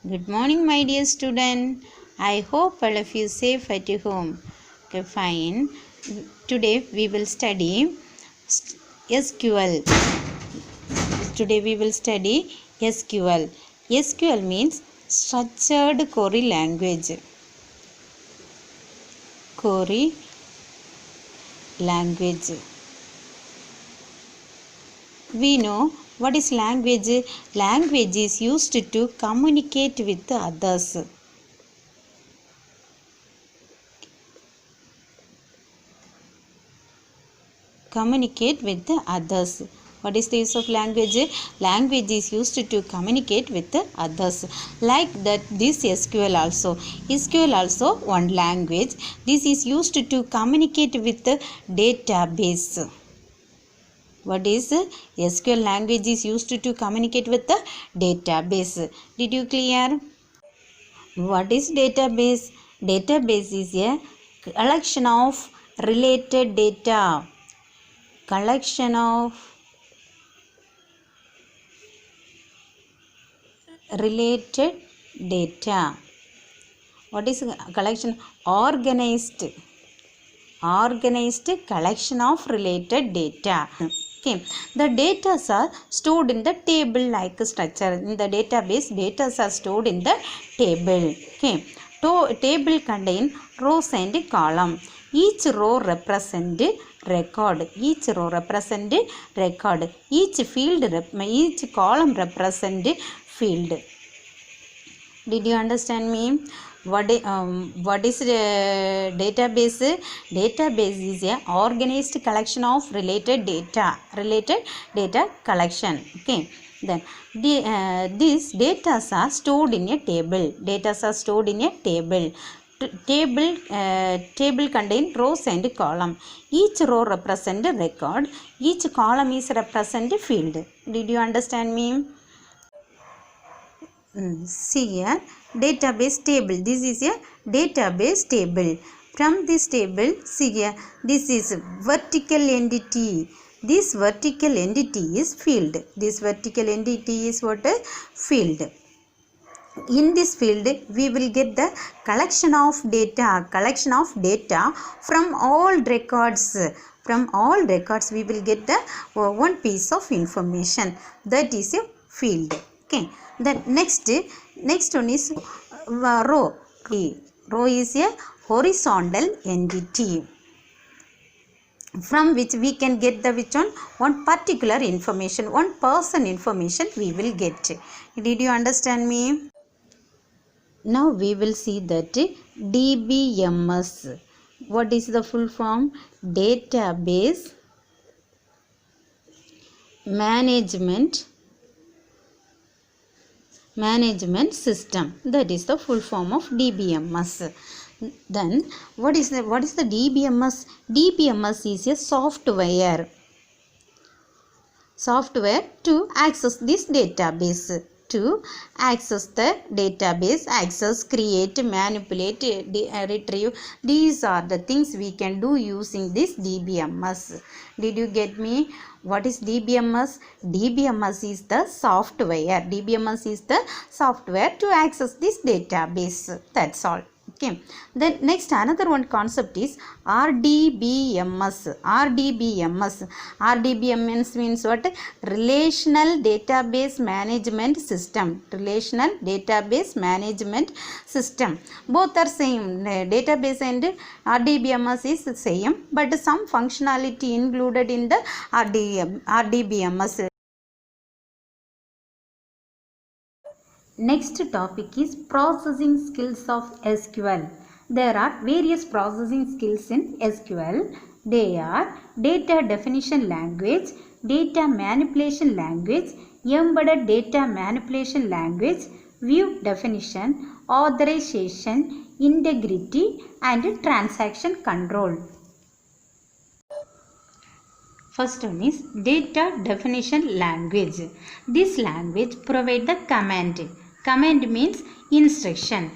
Good morning, my dear student. I hope all of you safe at your home. Okay, fine. Today we will study SQL. Today we will study SQL. SQL means structured query language. Query language. We know what is language. Language is used to communicate with others. Communicate with the others. What is the use of language? Language is used to communicate with the others. Like that, this SQL also. SQL also one language. This is used to communicate with the database. What is SQL language is used to communicate with the database. Did you clear? What is database? Database is a collection of related data. Collection of related data. What is collection? Organized collection of related data. Okay, the data are stored in the table like structure. In the database, data are stored in the table. Okay, table contain rows and column. Each row represent record. Each row represent record. Each column represent field. Did you understand me? What is database? Database is a organized collection of related data. Related data collection. Okay. Then these data are stored in a table. Data are stored in a table. Table contain rows and column. Each row represent a record. Each column is represent a field. Did you understand me? See here, database table. This is a database table. From this table, see here, this is vertical entity. This vertical entity is field. This vertical entity is what? Field. In this field, we will get the collection of data. Collection of data from all records. From all records, we will get the one piece of information. That is a field. Okay. Then next one is row. Row is a horizontal entity from which we can get the one particular information, one person information we will get. Did you understand me? Now we will see that DBMS. What is the full form? Database Management System. That is the full form of DBMS. Then what is the DBMS? DBMS is a software to access this database. To access the database, access, create, manipulate, retrieve. These are the things we can do using this DBMS. Did you get me? What is DBMS? DBMS is the software. DBMS is the software to access this database. That's all. Okay. Then next another one concept is RDBMS. RDBMS means what? Relational Database Management System. Relational Database Management System. Both are same. Database and RDBMS is same, but some functionality included in the RDBMS. Next topic is processing skills of SQL. There are various processing skills in SQL. They are data definition language, data manipulation language, embedded data manipulation language, view definition, authorization, integrity, and transaction control. First one is data definition language. This language provides the command. Command means instruction.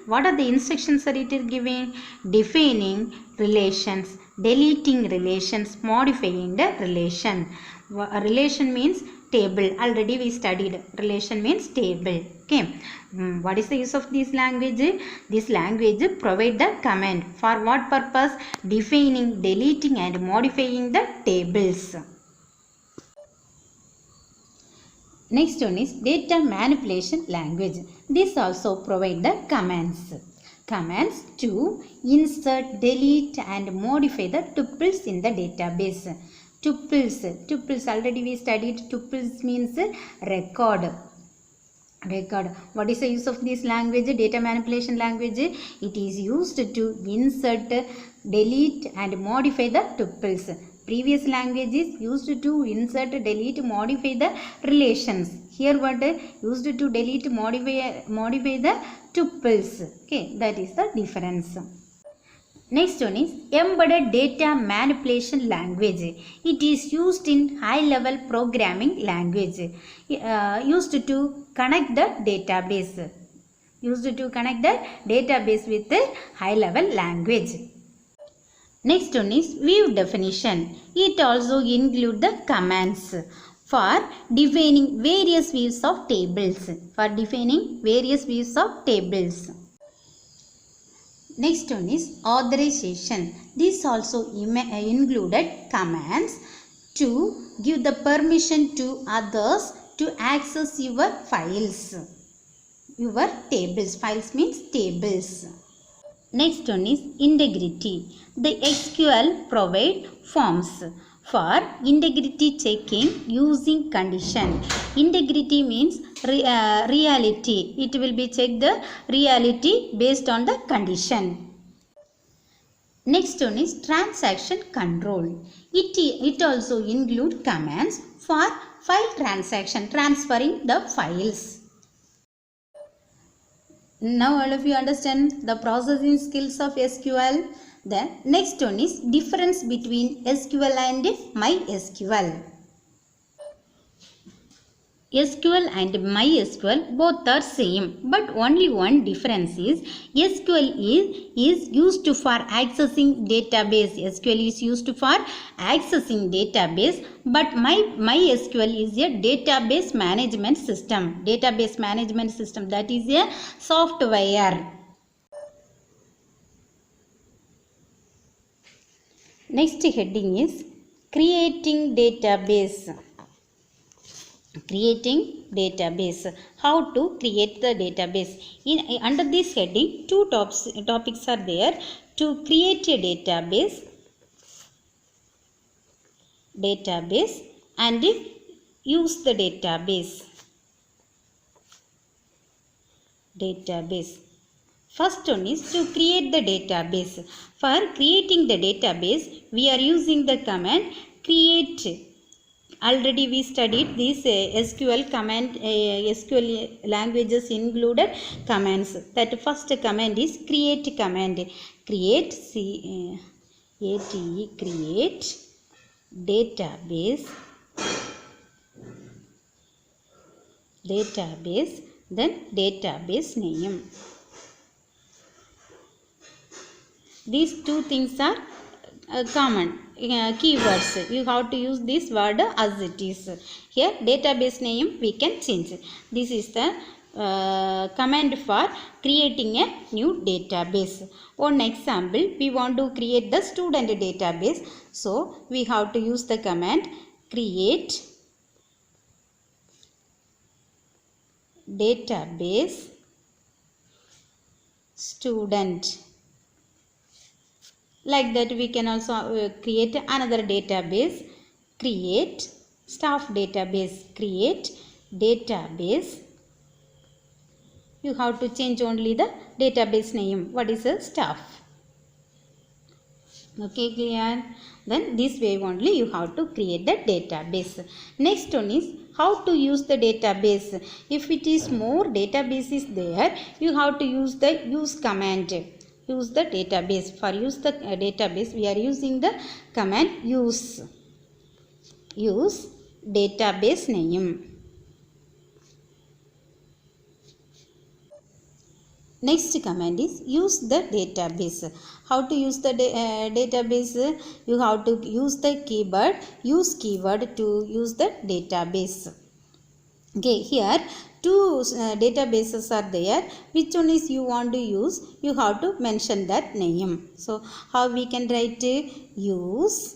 What are the instructions that it is giving? Defining relations, deleting relations, modifying the relation. A relation means table. Already we studied relation means table. Okay. What is the use of this language? This language provide the command for what purpose? Defining, deleting and modifying the tables. Next one is data manipulation language. This also provide the commands. Commands to insert, delete and modify the tuples in the database. Tuples already we studied. Tuples means record. What is the use of this language? Data manipulation language. It is used to insert, delete and modify the tuples. Previous language is used to insert, delete, modify the relations. Here what used to delete, modify the tuples. Okay, that is the difference. Next one is embedded data manipulation language. It is used in high level programming language. Used to connect the database. Used to connect the database with the high level language. Next one is view definition. It also includes the commands for defining various views of tables. Next one is authorization. This also included commands to give the permission to others to access your files. Your tables. Files means tables. Next one is integrity. The SQL provide forms for integrity checking using condition. Integrity means reality. It will be checked the reality based on the condition. Next one is transaction control. It also include commands for file transaction, transferring the files. Now all of you understand the processing skills of SQL. The next one is difference between SQL and MySQL. SQL and MySQL both are same, but only one difference is SQL is used for accessing database. SQL is used for accessing database, but MySQL is a database management system. Database management system, that is a software. Next heading is creating database. How to create the database? Under this heading, two topics are there. To create a database and use the database. First one is to create the database. For creating the database, we are using the command create. Already we studied this SQL command. SQL languages included commands. That first command is create command. Create create database. Then database name. These two things are common keywords. You have to use this word as it is. Here database name we can change. This is the command for creating a new database. One example, we want to create the student database. So we have to use the command create database student. Like that we can also create another database. Create staff database. Create database. You have to change only the database name. What is a staff? Okay, clear? Then this way only you have to create the database. Next one is how to use the database. If it is more database is there, you have to use the use command. Use the database. For use the database, we are using the command use. Use database name. Next command is use the database. How to use the database? You have to use the use keyword to use the database. Okay, here two databases are there. Which one is you want to use? You have to mention that name. So how we can write use.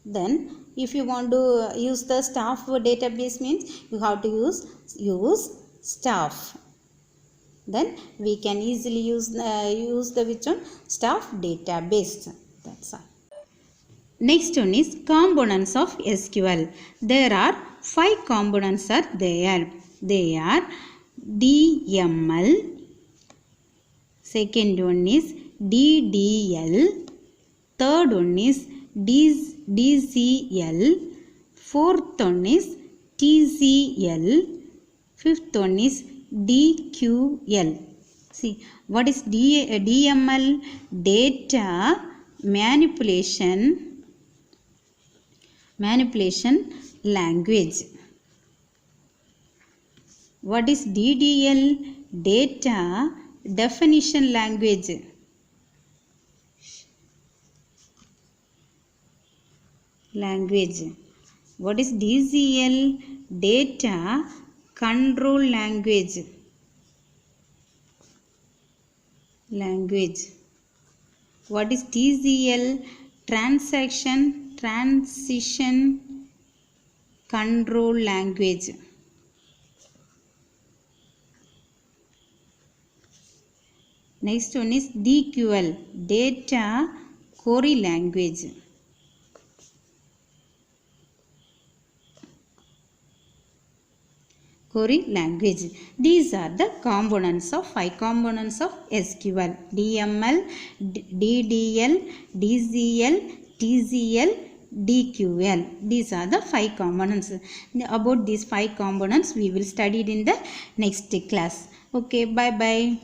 Then if you want to use the staff database means you have to use staff. Then we can easily use the which one? Staff database. That's all. Next one is components of SQL. There are 5 components are there. They are DML. Second one is DDL. Third one is DCL. Fourth one is TCL. Fifth one is DQL. See, what is DML? Data manipulation language. What is DDL? Data definition language. What is DCL? Data control language. What is TCL? Transition control language. Next one is DQL, data query language. These are the components of 5 components of SQL. DML, DDL, DCL, TCL, DQL. These are the 5 components. About these 5 components we will study in the next class. Okay, bye bye.